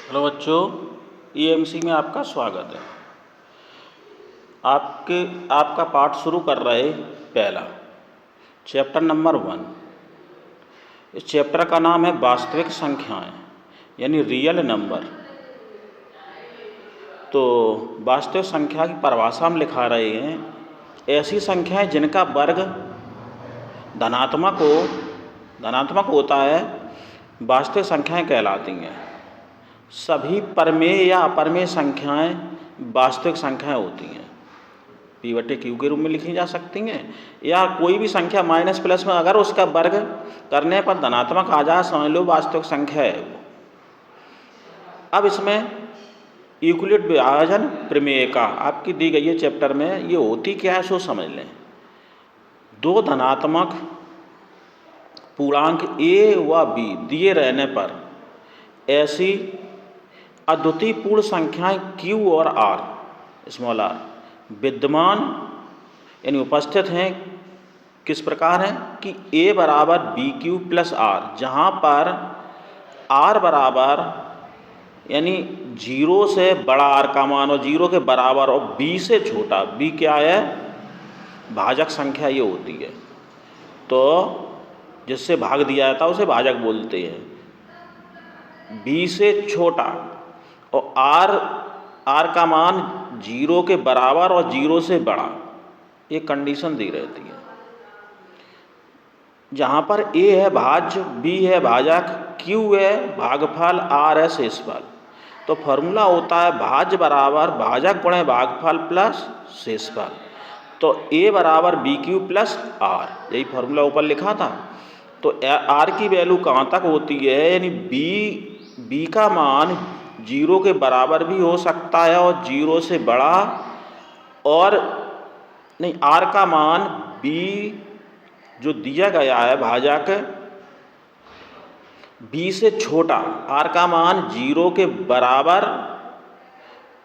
Hello बच्चों, EMC में आपका स्वागत है। आपका पाठ शुरू कर रहे पहला चैप्टर नंबर 1। इस चैप्टर का नाम है वास्तविक संख्याएं यानी रियल नंबर। तो वास्तविक संख्या की परिभाषा हम लिखा रहे हैं, ऐसी संख्याएं जिनका वर्ग धनात्मक होता है वास्तविक संख्याएं कहलाती हैं। सभी परमेय या अपरमेय संख्याएं वास्तविक संख्याएं होती हैं, P/Q के रूप में लिखी जा सकती हैं, या कोई भी संख्या माइनस प्लस में अगर उसका वर्ग करने पर धनात्मक आ जाए, समझ लो वास्तविक संख्या है वो। अब इसमें यूक्लिड विभाजन प्रमेय का आपकी दी गई है चैप्टर में, ये होती क्या है सो समझ लें। दो धनात्मक पूर्णांक A व B दिए रहने पर ऐसी अद्वितीय पूर्ण संख्याएं Q और R स्मॉल r विद्यमान यानी उपस्थित हैं। किस प्रकार है कि A बराबर BQ प्लस R, जहाँ पर R बराबर यानी 0 से बड़ा R का मान और 0 के बराबर और B से छोटा। B क्या है? भाजक संख्या ये होती है, तो जिससे भाग दिया जाता है उसे भाजक बोलते हैं। B से छोटा और R का मान 0 के बराबर और 0 से बड़ा, ये कंडीशन दी रहती है। जहाँ पर A है भाज्य, B है भाजक, Q है भागफल, R है शेषफल। तो फॉर्मूला होता है भाज्य बराबर भाजक गुणे भागफल प्लस शेषफल। तो A बराबर BQ प्लस R, यही फॉर्मूला ऊपर लिखा था। तो R की वैल्यू कहाँ तक होती है, यानी B का मान 0 के बराबर भी हो सकता है और 0 से बड़ा, और नहीं R का मान B जो दिया गया है भाजक B से छोटा, R का मान 0 के बराबर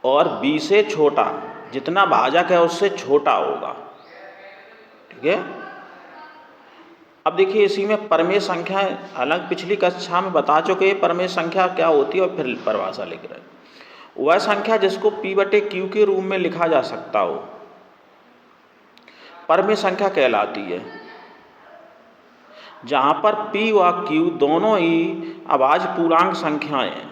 और B से छोटा, जितना भाजक है उससे छोटा होगा। ठीक है। अब देखिए इसी में परमेय संख्याएं, हालांकि पिछली कक्षा में बता चुके परमेय संख्या क्या होती है और फिर परिभाषा लिख रहे हैं। वह संख्या जिसको P/Q के रूप में लिखा जा सकता हो परमेय संख्या कहलाती है। जहाँ पर P व Q दोनों ही अभाज्य पूर्णांक संख्याएं हैं,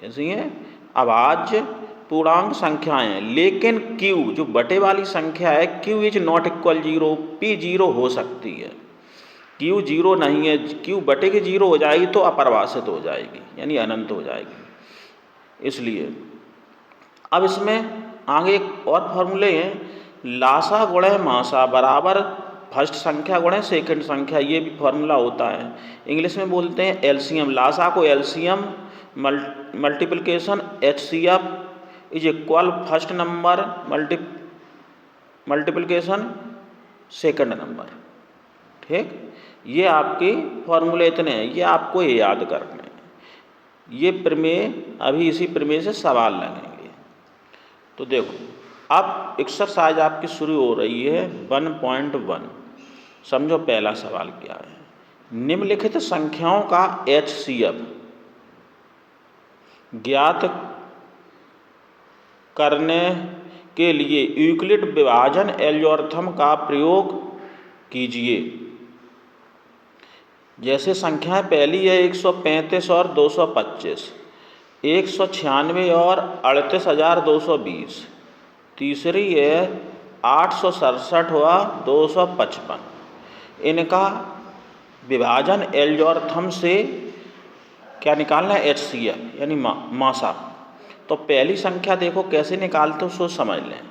ऐसी हैं अभाज्य पूर्णांक संख्याएं, लेकिन Q जो बटे वाली संख्या है Q is not equal 0, P 0 हो सकती है। Q 0 नहीं है, Q बटे के 0 हो जाएगी तो अपरिभाषित हो जाएगी यानी अनंत हो जाएगी। इसलिए अब इसमें आगे एक और फॉर्मूले हैं, लासा गुणे मासा बराबर फर्स्ट संख्या गुणे सेकंड संख्या, ये भी फॉर्मूला होता है। इंग्लिश में बोलते हैं एलसीएम। लासा को LCM multiplication HCF is equal first number multiplication second number. ठीक, ये आपके फॉर्मूले इतने हैं, ये आपको ये याद करने हैं। ये प्रमेय, अभी इसी प्रमेय से सवाल लगेंगे। तो देखो अब एक्सरसाइज आपकी शुरू हो रही है 1.1। समझो पहला सवाल क्या है। निम्नलिखित संख्याओं का HCF ज्ञात करने के लिए यूक्लिड विभाजन एल्गोरिथम का प्रयोग कीजिए। जैसे संख्याएं पहली है 135 और 225, 196 और 38,220, तीसरी है 867 व 255। इनका विभाजन एल्गोरिथम से क्या निकालना है? HCF यानी मासा। तो पहली संख्या देखो कैसे निकालते हो सो समझ लें।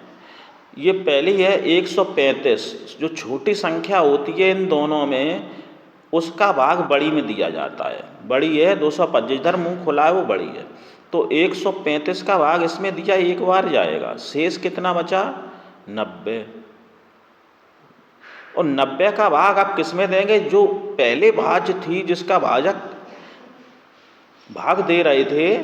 ये पहली है 135, जो छोटी संख्या होती है इन दोनों में उसका भाग बड़ी में दिया जाता है। बड़ी है 225, जिधर मुंह खुला है वो बड़ी है। तो 135 का भाग इसमें दिया एक बार जाएगा, शेष कितना बचा? 90। और 90 का भाग आप किस में देंगे? जो पहले भाज्य थी जिसका भाजक भाग दे रहे थे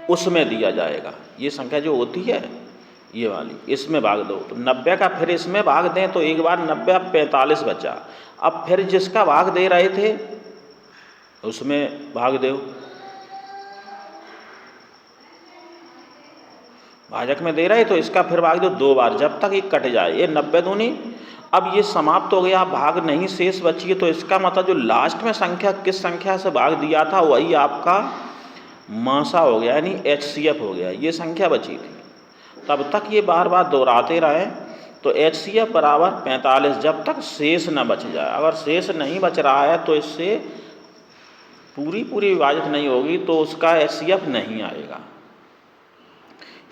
उसमें दिया जाएगा। ये संख्या जो होती है ये वाली, इसमें भाग दो। तो 90 का फिर इसमें भाग दें तो एक बार 90, अब 45 बचा। अब फिर जिसका भाग दे रहे थे उसमें भाग दो। भाजक में दे रहे तो इसका फिर भाग दो 2 बार जब तक ये कट जाए। ये 90 दूनी, अब ये समाप्त हो गया, भाग नहीं शेष बची है, तो इसका मतलब जो लास्ट में संख्या किस संख्या से भाग दिया था वही आपका मासा हो गया, यानी HCF हो गया, ये संख्या बची थी। तब तक ये बार बार दोहराते रहें तो HCF बराबर 45 जब तक शेष न बच जाए। अगर शेष नहीं बच रहा है तो इससे पूरी विभाजित नहीं होगी तो उसका HCF नहीं आएगा।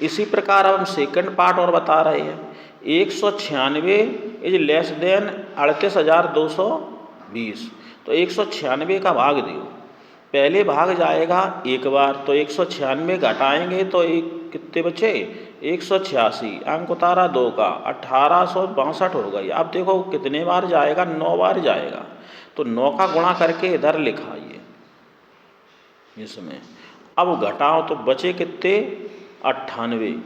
इसी प्रकार अब हम सेकंड पार्ट और बता रहे हैं। 196 इज लेस देन 38,220, तो 196 का भाग दियो, पहले भाग जाएगा एक बार, तो 196 घटाएंगे तो कितने बचे 186, अंक उतारा 2 का 1862 हो गई। अब देखो कितने बार जाएगा, 9 बार जाएगा, तो 9 का गुणा करके इधर लिखा ये इसमें। अब घटाओ तो बचे कितने 98,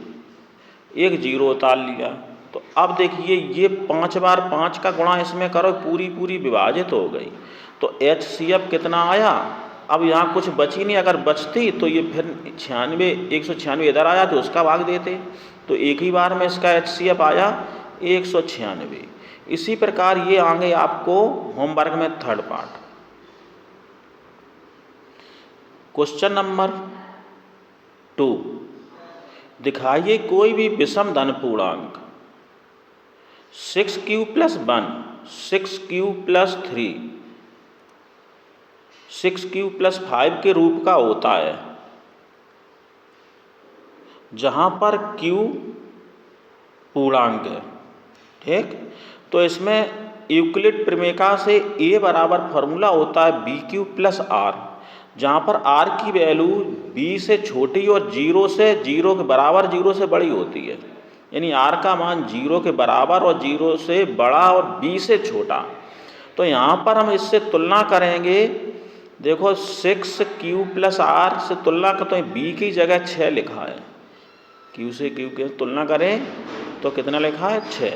एक जीरो उतार लिया। तो अब देखिए ये 5 बार 5 का गुणा इसमें करो, पूरी विभाजित हो गई, तो HCF कितना आया। अब यहाँ कुछ बची नहीं, अगर बचती तो ये फिर 196 इधर आया तो उसका भाग देते, तो एक ही बार में इसका HCF आया 196। इसी प्रकार ये आगे आपको होमवर्क में थर्ड पार्ट। क्वेश्चन नंबर 2, दिखाइए कोई भी विषम धन पूर्णांक 6q + 1, 6q + 3, 6q + 5 के रूप का होता है, जहाँ पर q पूर्णांक है। ठीक, तो इसमें यूक्लिड प्रमेय से a बराबर फॉर्मूला होता है bq + r, जहाँ पर r की वैल्यू b से छोटी और 0 के बराबर 0 से बड़ी होती है, यानी r का मान 0 के बराबर और 0 से बड़ा और b से छोटा। तो यहाँ पर हम इससे तुलना करेंगे, देखो 6q + r से तुलना करते हैं, b की जगह 6 लिखा है, q से q की तुलना करें तो कितना लिखा है 6,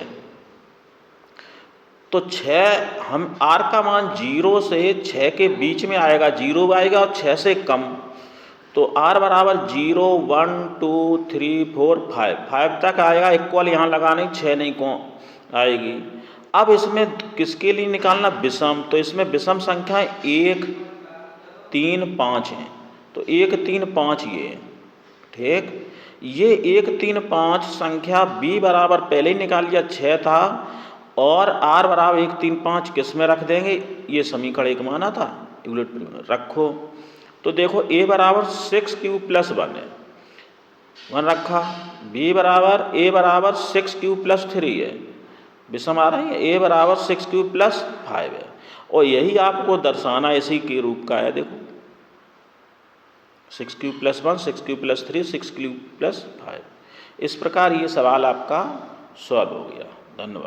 तो 6 हम r का मान 0 से 6 के बीच में आएगा, 0 आएगा और 6 से कम, तो r बराबर 0 1 2 3 4 5 तक आएगा, इक्वल यहाँ लगाने 6 नहीं को आएगी। अब इसमें किसके लिए निकालना विषम, तो इसमें विषम संख्याएं 1 3 5 हैं, तो 1 3 5 ये है। ठीक, ये 1 3 5 संख्या b बराबर पहले ही निकाल लिया 6 था, और r बराबर 1 3 5 किस में रख देंगे, ये समीकरण 1 माना था, यूक्लिड रखो, तो देखो a बराबर 6q + 1 है, 1 रखा, a बराबर 6q + 3 है, विषम आ रही है, a बराबर 6q + 5 है, और यही आपको दर्शाना इसी के रूप का है। देखो 6q + 1, 6q + 3, 6q + 5, इस प्रकार ये सवाल आपका सॉल्व हो गया। धन्यवाद।